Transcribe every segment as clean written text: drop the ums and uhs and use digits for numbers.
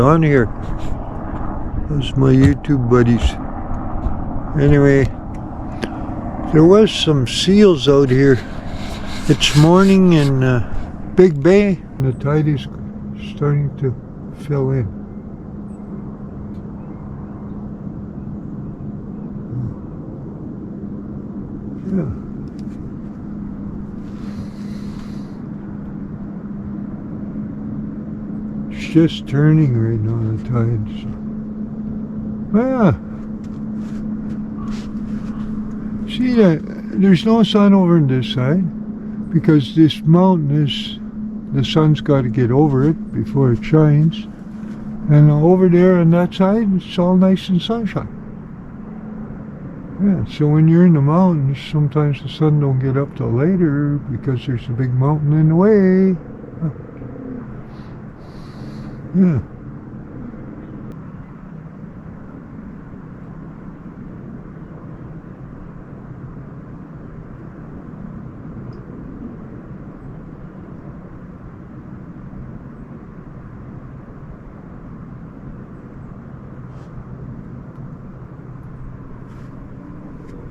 on here. Those are my YouTube buddies. Anyway, there was some seals out here. It's morning in Big Bay. The tide is starting to fill in. Yeah. It's just turning right now, the tide. So. Yeah. See that? There's no sun over on this side because this mountain is, the sun's got to get over it before it shines. And over there on that side, it's all nice and sunshine. Yeah, so when you're in the mountains, sometimes the sun don't get up till later because there's a big mountain in the way. Yeah.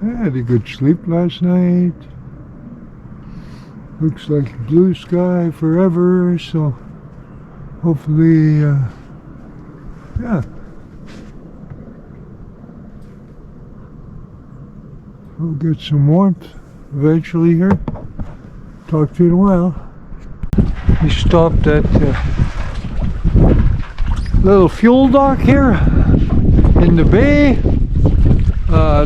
I had a good sleep last night. Looks like blue sky forever, so hopefully, yeah. We'll get some warmth eventually here. Talk to you in a while. We stopped at little fuel dock here in the bay.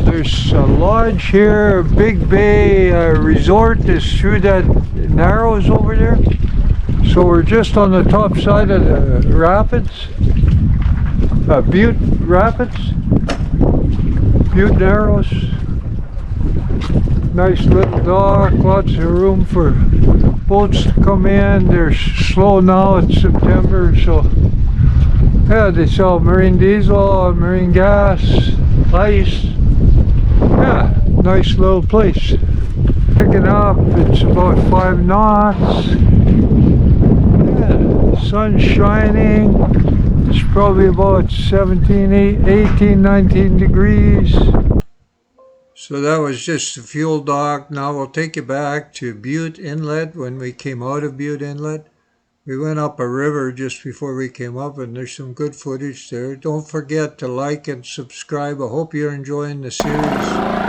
There's a lodge here. Big Bay Resort is through that narrows over there. So we're just on the top side of the rapids, Bute Rapids, Bute Narrows. Nice little dock, lots of room for boats to come in. They're slow now, it's September, so yeah, they sell marine diesel, marine gas, ice. Yeah, nice little place. Picking up, it's about 5 knots. Yeah, sun's shining. It's probably about 17, 18, 19 degrees. So that was just the fuel dock. Now we'll take you back to Bute Inlet. When we came out of Bute Inlet, we went up a river just before we came up, and there's some good footage there. Don't forget to like and subscribe. I hope you're enjoying the series.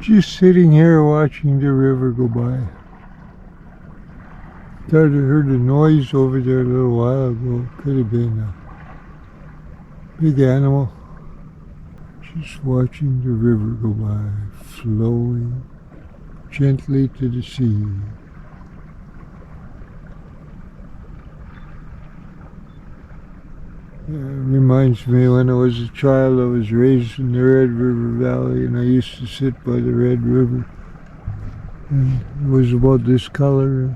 Just sitting here watching the river go by. Thought I heard a noise over there a little while ago. Could have been a big animal. Just watching the river go by, flowing gently to the sea. Yeah, it reminds me when I was a child, I was raised in the Red River Valley, and I used to sit by the Red River, and it was about this color.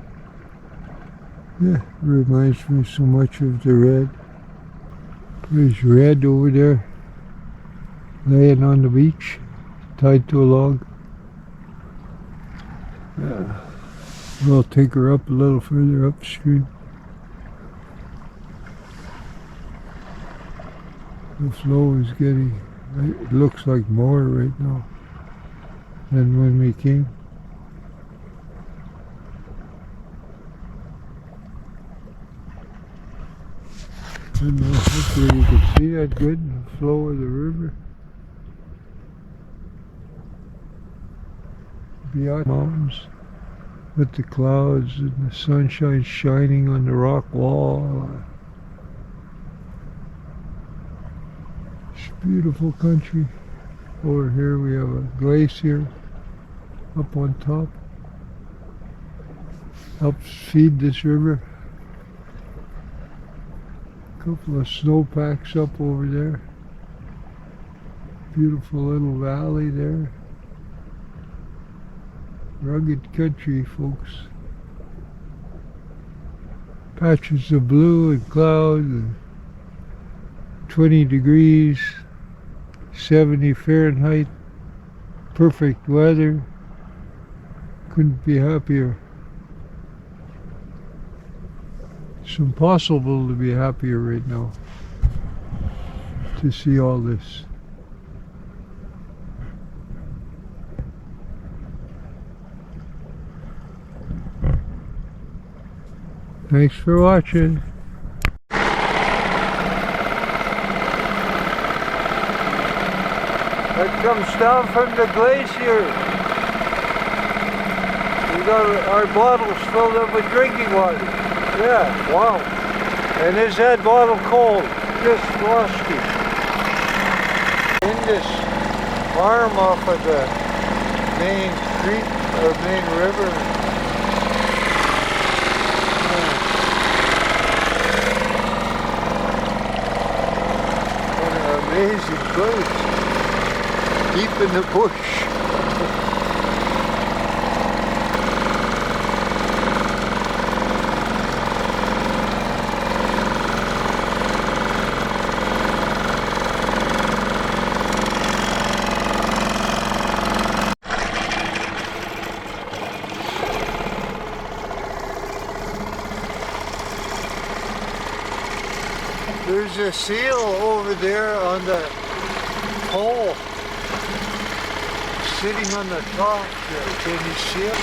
Yeah, it reminds me so much of the red. There's red over there, laying on the beach, tied to a log. Yeah. We'll take her up a little further upstream. The flow is getting, it looks like more right now than when we came. I don't know, hopefully you can see that good, the flow of the river. Bute Mountains with the clouds and the sunshine shining on the rock wall. It's a beautiful country. Over here we have a glacier up on top. Helps feed this river. A couple of snowpacks up over there. Beautiful little valley there. Rugged country, folks. Patches of blue and clouds and 20 degrees, 70 Fahrenheit, perfect weather. Couldn't be happier. It's impossible to be happier right now to see all this. Thanks for watching. It comes down from the glacier. We got our bottles filled up with drinking water. Yeah, wow. And is that bottle cold? Just rusty. In this arm off of the main creek or main river. What an amazing place. Deep in the bush. There's a seal over there on the pole, sitting on the top there. Can you see it?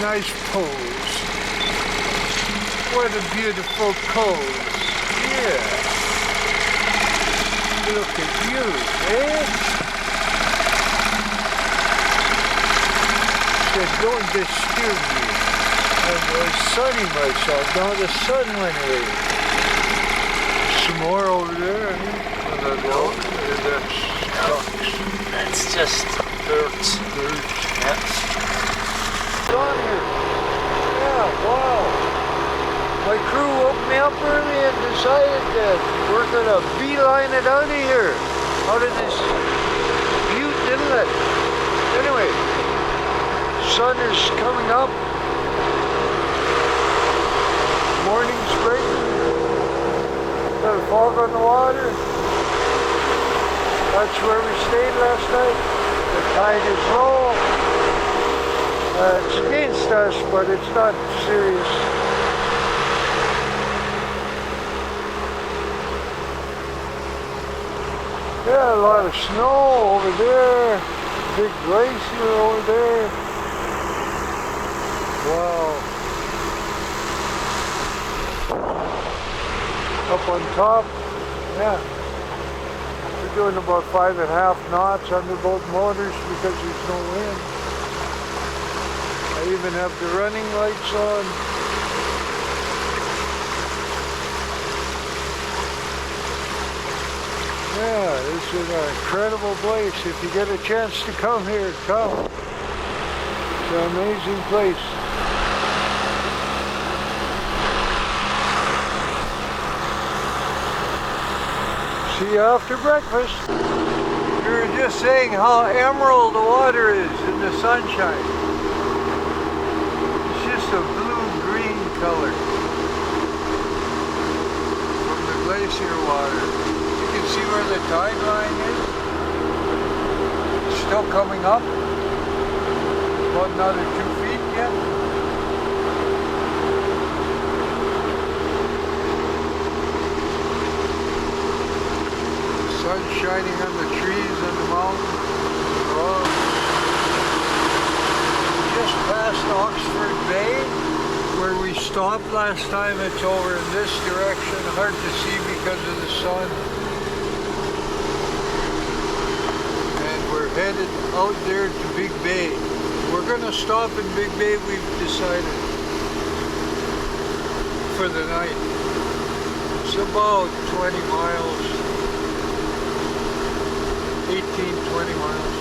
Nice pose. What a beautiful pose. Yeah. Look at you, eh? Said, don't disturb me. I'm sunning myself. Now the sun went away. Some more over there, no, that's rocks. That's just dirt. Yeah. On here. Yeah, wow. My crew woke me up early and decided that we're gonna beeline it out of here, out of this Bute Inlet. Anyway, sun is coming up. Morning's breaking. Got a fog on the water. That's where we stayed last night. The tide is low. It's against us, but it's not serious. Yeah, a lot of snow over there. Big glacier over there. Wow. Up on top, yeah. We're doing about 5.5 knots under both motors because there's no wind. I even have the running lights on. Yeah, this is an incredible place. If you get a chance to come here, come. It's an amazing place. See you after breakfast. We were just saying how emerald the water is in the sunshine. It's just a blue-green color from the glacier water. You can see where the tide line is. It's still coming up. About another 2 feet yet. Sun shining on the trees and the mountain. Oh. Just past Oxford Bay, where we stopped last time. It's over in this direction, hard to see because of the sun. And we're heading headed out there to Big Bay. We're gonna stop in Big Bay, we've decided, for the night. It's about 20 miles, 18, 20 miles.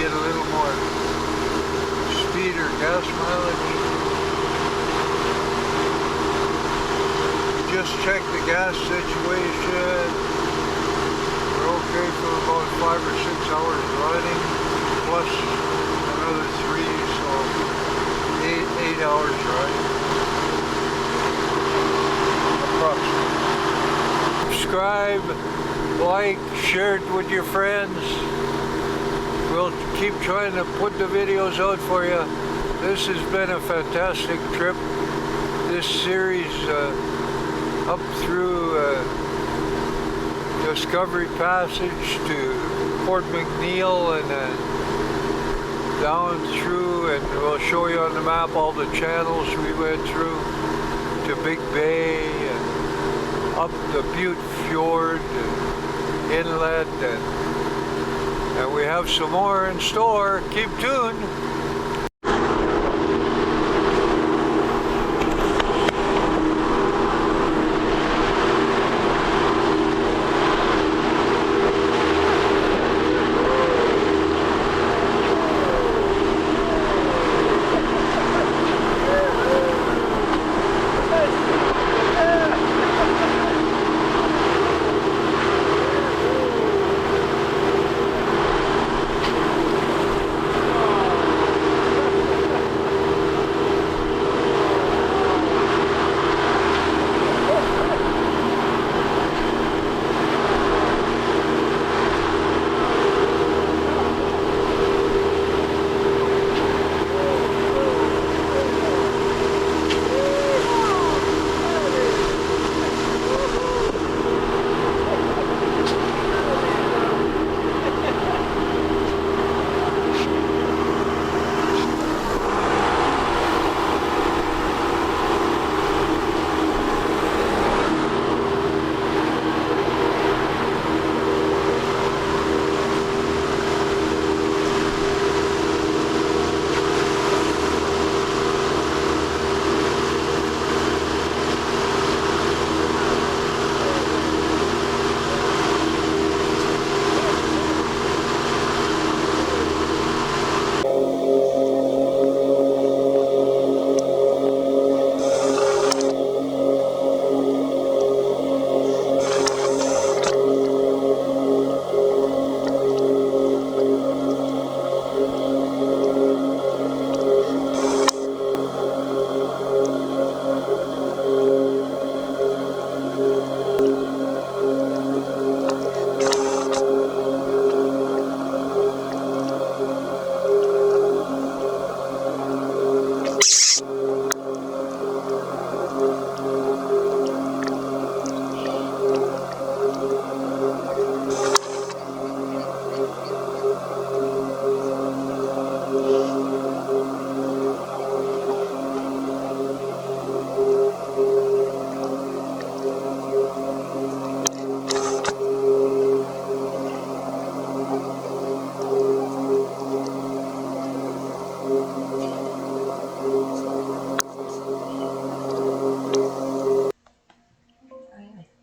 Get a little more speed or gas mileage. Just check the gas situation. We're okay for about 5 or 6 hours running, plus another 3, so 8 hours running. Approximately. Subscribe, like, share it with your friends. We'll keep trying to put the videos out for you. This has been a fantastic trip. This series up through Discovery Passage to Port McNeil and then down through, and we'll show you on the map all the channels we went through to Big Bay and up the Bute Fjord and Inlet, and we have some more in store. Keep tuned.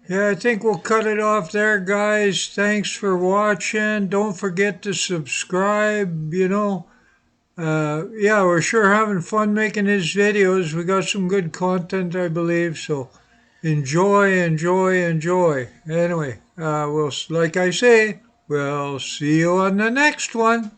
Yeah, I think we'll cut it off there, guys. Thanks for watching. Don't forget to subscribe, yeah, we're sure having fun making these videos. We got some good content, I believe, so enjoy, enjoy, enjoy. Anyway, like I say, we'll see you on the next one.